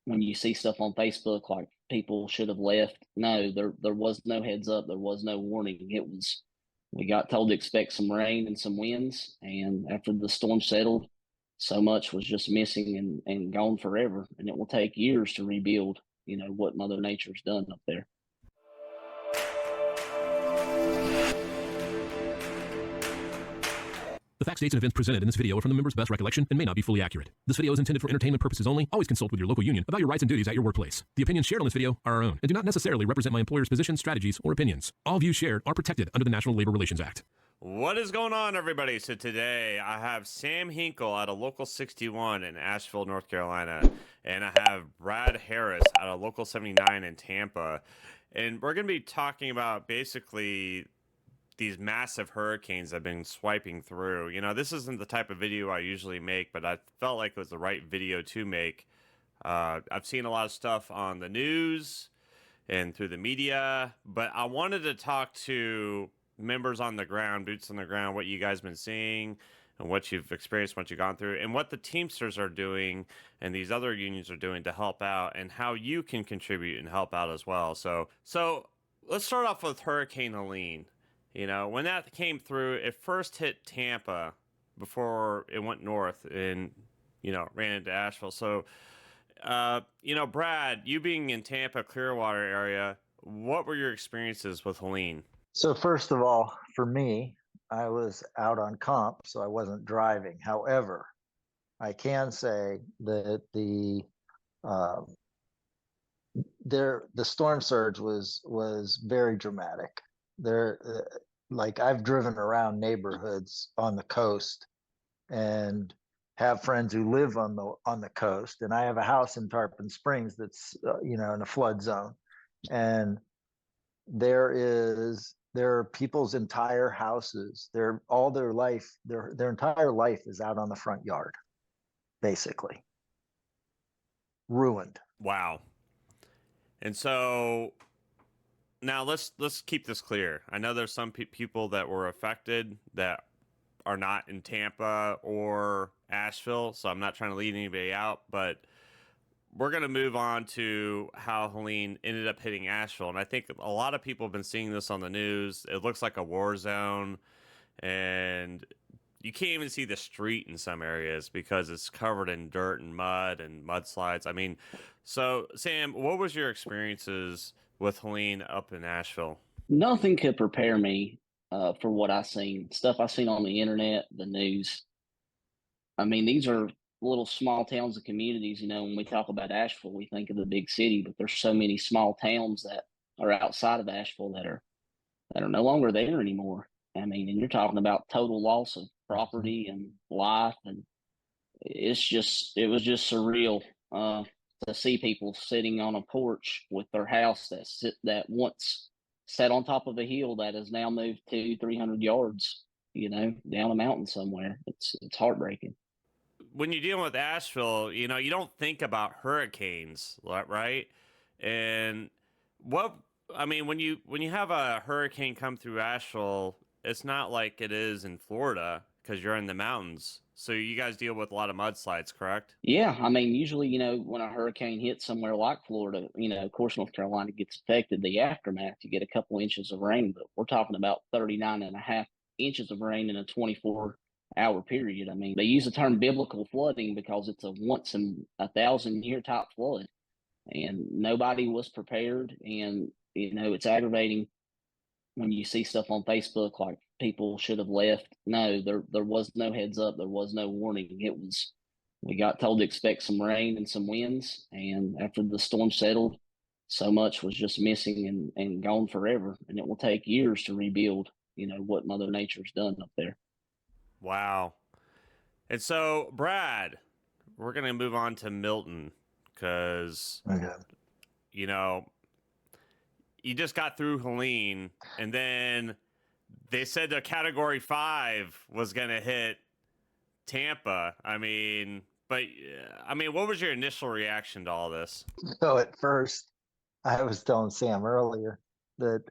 when you see stuff on Facebook like people should have left. No, there was no heads up. There was no warning. We got told to expect some rain and some winds, and after the storm settled, so much was just missing and gone forever. And it will take years to rebuild. What Mother Nature's done up there. The facts, dates, and events presented in this video are from the member's best recollection and may not be fully accurate. This video is intended for entertainment purposes only. Always consult with your local union about your rights and duties at your workplace. The opinions shared on this video are our own and do not necessarily represent my employer's positions, strategies, or opinions. All views shared are protected under the National Labor Relations Act. What is going on, everybody? So today I have Sam Hinkle out of Local 61 in Asheville, North Carolina, and I have Brad Harris out of Local 79 in Tampa. And we're going to be talking about basically these massive hurricanes that have been swiping through. This isn't the type of video I usually make, but I felt like it was the right video to make. I've seen a lot of stuff on the news and through the media, but I wanted to talk to members on the ground, boots on the ground, what you guys been seeing and what you've experienced, what you've gone through, and what the Teamsters are doing and these other unions are doing to help out, and how you can contribute and help out as well. So let's start off with Hurricane Helene. When that came through, it first hit Tampa before it went north and, ran into Asheville. So, Brad, you being in Tampa, Clearwater area, what were your experiences with Helene? So first of all, for me, I was out on comp, so I wasn't driving. However, I can say that the storm surge was very dramatic. Like I've driven around neighborhoods on the coast and have friends who live on the coast, and I have a house in Tarpon Springs that's in a flood zone, and there are people's entire houses. All their life, their entire life is out on the front yard, basically ruined. Wow. And so now let's keep this clear. I know there's some people that were affected that are not in Tampa or Asheville, so I'm not trying to leave anybody out, but we're going to move on to how Helene ended up hitting Asheville. And I think a lot of people have been seeing this on the news. It looks like a war zone, and you can't even see the street in some areas because it's covered in dirt and mud and mudslides. I mean, so Sam, what was your experiences with Helene up in Asheville? Nothing could prepare me for what I seen. Stuff I seen on the internet, the news. I mean, these are little small towns and communities. When we talk about Asheville, we think of the big city, but there's so many small towns that are outside of Asheville that are no longer there anymore. I mean, and you're talking about total loss of property and life, and it was just surreal to see people sitting on a porch with their house that once sat on top of a hill that has now moved 200-300 yards, down a mountain somewhere. It's heartbreaking. When you're dealing with Asheville, you don't think about hurricanes, right? And when you have a hurricane come through Asheville, it's not like it is in Florida because you're in the mountains. So you guys deal with a lot of mudslides, correct? Yeah, I mean, usually, when a hurricane hits somewhere like Florida, of course, North Carolina gets affected. The aftermath, you get a couple inches of rain, but we're talking about 39.5 inches of rain in a 24-hour period. I mean, they use the term biblical flooding because it's a once in a 1,000-year type flood, and nobody was prepared. And, it's aggravating when you see stuff on Facebook like people should have left. No, there was no heads up. There was no warning. We got told to expect some rain and some winds, and after the storm settled, so much was just missing and gone forever. And it will take years to rebuild, what Mother Nature's done up there. Wow. And so, Brad, we're going to move on to Milton because, you just got through Helene, and then they said the Category 5 was going to hit Tampa. What was your initial reaction to all this? So at first, I was telling Sam earlier that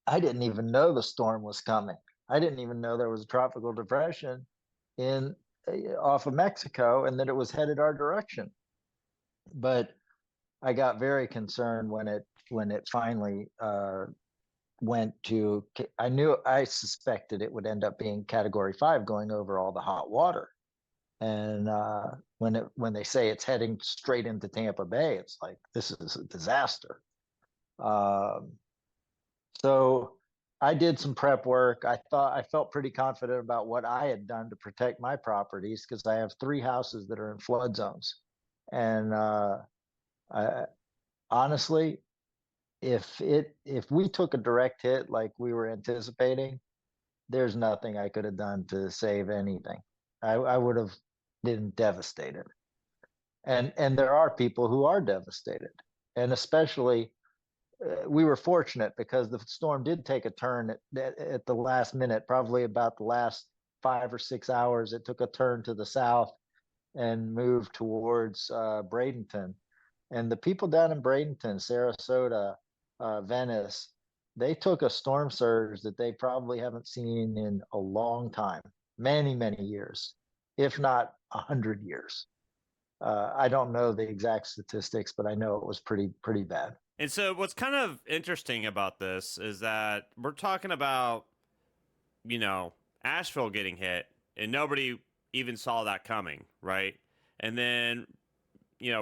I didn't even know the storm was coming. I didn't even know there was a tropical depression off of Mexico and that it was headed our direction. But I got very concerned when it finally went to. I suspected it would end up being Category 5, going over all the hot water. And when they say it's heading straight into Tampa Bay, it's like, this is a disaster. Um, so I did some prep work. I felt pretty confident about what I had done to protect my properties, because I have 3 houses that are in flood zones. And I, honestly, if we took a direct hit like we were anticipating, there's nothing I could have done to save anything. I would have been devastated. And there are people who are devastated, and especially we were fortunate because the storm did take a turn at the last minute, probably about the last 5 or 6 hours. It took a turn to the south and moved towards Bradenton. And the people down in Bradenton, Sarasota, Venice, they took a storm surge that they probably haven't seen in a long time, many, many years, if not 100 years. I don't know the exact statistics, but I know it was pretty bad. And so, what's kind of interesting about this is that we're talking about, Asheville getting hit, and nobody even saw that coming, right? And then,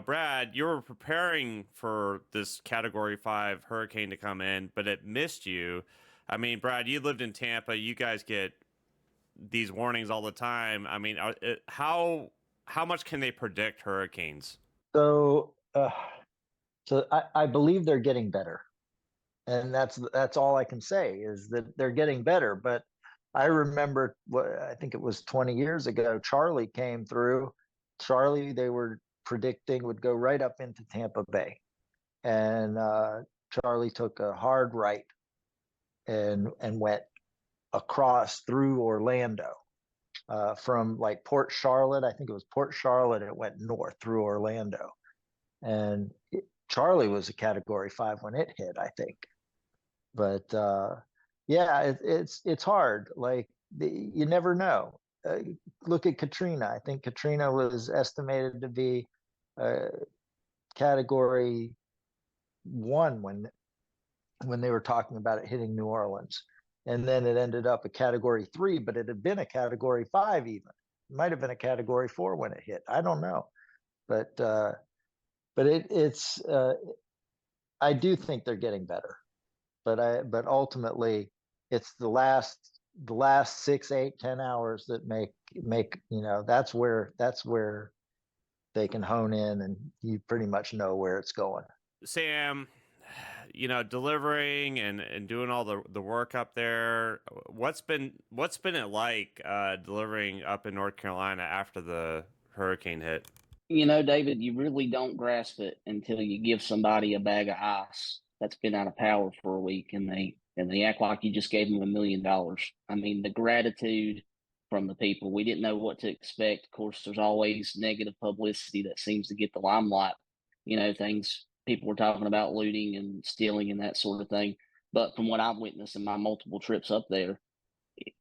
Brad, you were preparing for this Category 5 hurricane to come in, but it missed you. I mean, Brad, you lived in Tampa. You guys get these warnings all the time. I mean, how much can they predict hurricanes? So, I believe they're getting better, and that's all I can say, is that they're getting better. But I remember, I think it was 20 years ago, Charlie came through. Charlie, they were predicting, would go right up into Tampa Bay, and Charlie took a hard right and went across through Orlando, from like Port Charlotte. I think it was Port Charlotte. It went north through Orlando, and Charlie was a Category 5 when it hit, I think. But yeah, it's hard. Like, you never know. Look at Katrina. I think Katrina was estimated to be Category 1 when they were talking about it hitting New Orleans, and then it ended up a Category 3, but it had been a Category 5 even. It might have been a Category 4 when it hit. I don't know, but it's I do think they're getting better, but ultimately it's the last 6, 8, 10 hours that make that's where they can hone in, and you pretty much know where it's going. Sam, delivering and doing all the work up there. What's been it like delivering up in North Carolina after the hurricane hit? David, you really don't grasp it until you give somebody a bag of ice that's been out of power for a week, and they act like you just gave them $1 million. I mean, the gratitude from the people. We didn't know what to expect. Of course, there's always negative publicity that seems to get the limelight. Things people were talking about looting and stealing and that sort of thing. But from what I've witnessed in my multiple trips up there,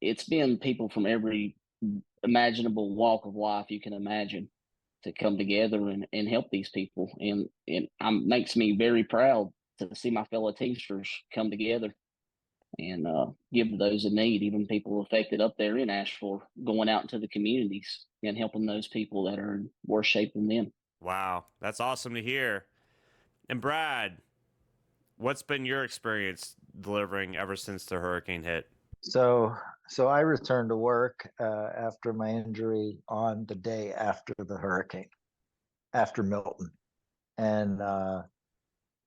it's been people from every imaginable walk of life you can imagine to come together and help these people. And it makes me very proud to see my fellow Teamsters come together and give those in need, even people affected up there in Asheville, going out into the communities and helping those people that are in worse shape than them. Wow, that's awesome to hear. And Brad, what's been your experience delivering ever since the hurricane hit? So I returned to work after my injury on the day after the hurricane, after Milton, and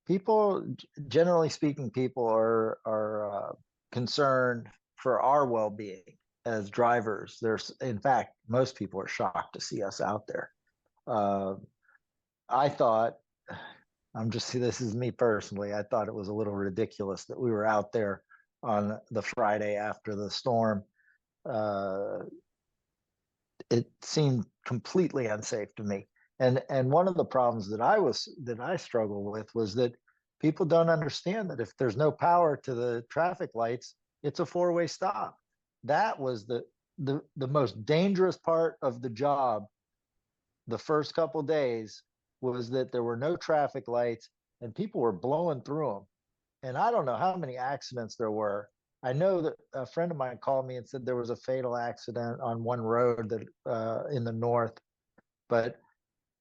people, generally speaking, people are concerned for our well-being as drivers. In fact, most people are shocked to see us out there. I thought, this is me personally, I thought it was a little ridiculous that we were out there on the Friday after the storm. It seemed completely unsafe to me. And one of the problems that I struggle with was that people don't understand that if there's no power to the traffic lights, it's a 4-way stop. That was the most dangerous part of the job the first couple days, was that there were no traffic lights and people were blowing through them. And I don't know how many accidents there were. I know that a friend of mine called me and said there was a fatal accident on one road that in the north, but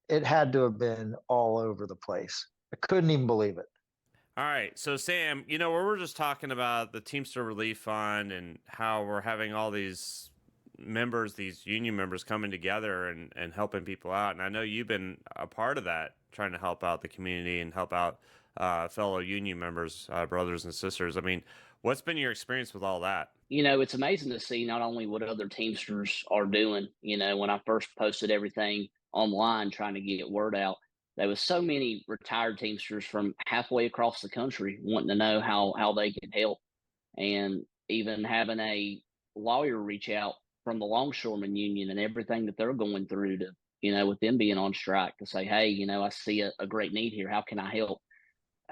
it had to have been all over the place. I couldn't even believe it. All right, so Sam, we were just talking about the Teamster Relief Fund and how we're having all these members, these union members coming together and helping people out. And I know you've been a part of that, trying to help out the community and help out fellow union members, brothers and sisters. I mean, what's been your experience with all that? It's amazing to see not only what other Teamsters are doing. When I first posted everything online trying to get word out, there was so many retired Teamsters from halfway across the country wanting to know how they could help, and even having a lawyer reach out from the longshoreman union and everything that they're going through to, with them being on strike, to say, hey, I see a great need here. How can I help?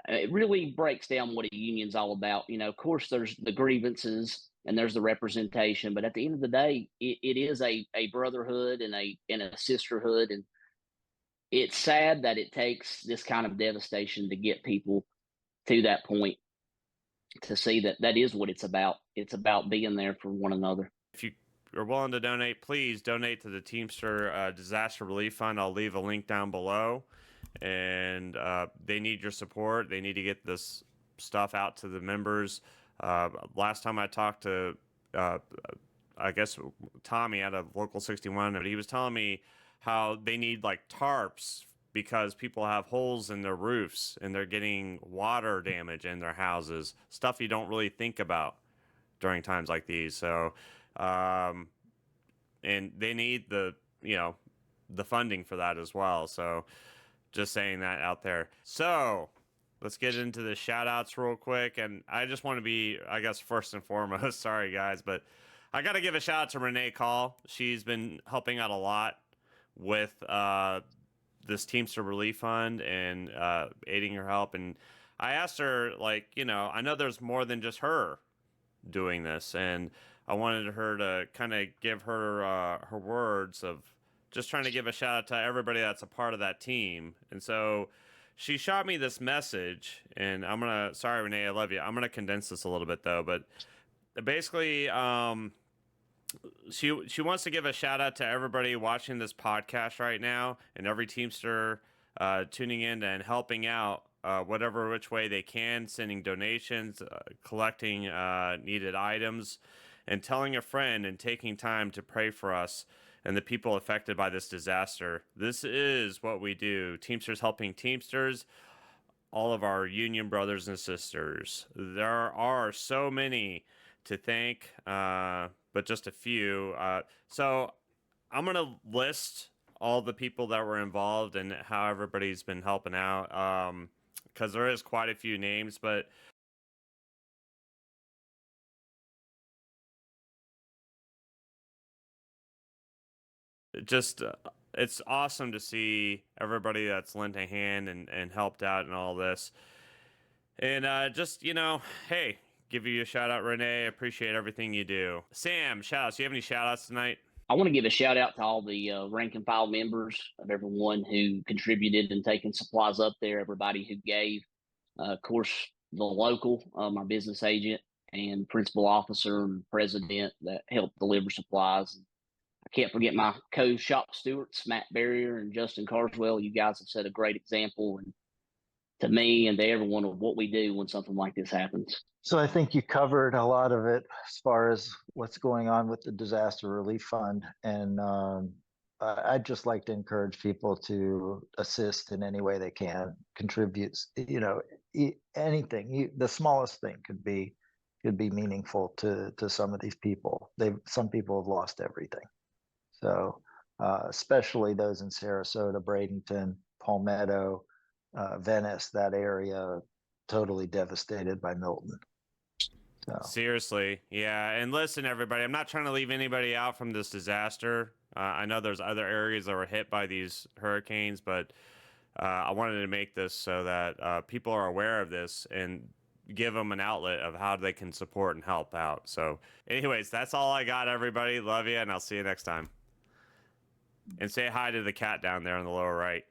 It really breaks down what a union's all about. Of course, there's the grievances and there's the representation, but at the end of the day, it is a brotherhood and a sisterhood. And it's sad that it takes this kind of devastation to get people to that point, to see that that is what it's about. It's about being there for one another. If you are willing to donate, please donate to the Teamster Disaster Relief Fund. I'll leave a link down below. And they need your support. They need to get this stuff out to the members. Last time I talked to, I guess, Tommy out of Local 61, he was telling me how they need like tarps because people have holes in their roofs and they're getting water damage in their houses, stuff you don't really think about during times like these. So, and they need the funding for that as well. So, just saying that out there. So let's get into the shout outs real quick. And I just want to be, I guess, first and foremost, sorry guys, but I got to give a shout out to Renee Call. She's been helping out a lot with this Teamster Relief Fund and aiding her help. And I asked her, I know there's more than just her doing this. And I wanted her to kind of give her her words of just trying to give a shout out to everybody that's a part of that team. And so she shot me this message, and sorry, Renee, I love you. I'm going to condense this a little bit though, but basically, she wants to give a shout out to everybody watching this podcast right now and every Teamster tuning in and helping out whatever which way they can, sending donations, collecting needed items, and telling a friend and taking time to pray for us and the people affected by this disaster. This is what we do. Teamsters helping Teamsters, all of our union brothers and sisters. There are so many to thank, but just a few. So I'm going to list all the people that were involved and how everybody's been helping out, because there is quite a few names, but just it's awesome to see everybody that's lent a hand and helped out and all this. And hey, give you a shout out, Renee. Appreciate everything you do. Sam, shout outs. Do you have any shout outs tonight? I want to give a shout out to all the rank and file members, of everyone who contributed and taking supplies up there, everybody who gave. Of course, the local, my business agent and principal officer and president that helped deliver supplies. I can't forget my co-shop stewards, Matt Barrier and Justin Carswell. You guys have set a great example, and to me and to everyone, of what we do when something like this happens. So I think you covered a lot of it as far as what's going on with the Disaster Relief Fund. And I'd just like to encourage people to assist in any way they can, contribute, anything, the smallest thing could be meaningful to some of these people. Some people have lost everything. So especially those in Sarasota, Bradenton, Palmetto, Venice, that area, totally devastated by Milton. So. Seriously, yeah. And listen, everybody, I'm not trying to leave anybody out from this disaster. I know there's other areas that were hit by these hurricanes, but I wanted to make this so that people are aware of this and give them an outlet of how they can support and help out. So anyways, that's all I got, everybody. Love you, and I'll see you next time. And say hi to the cat down there on the lower right.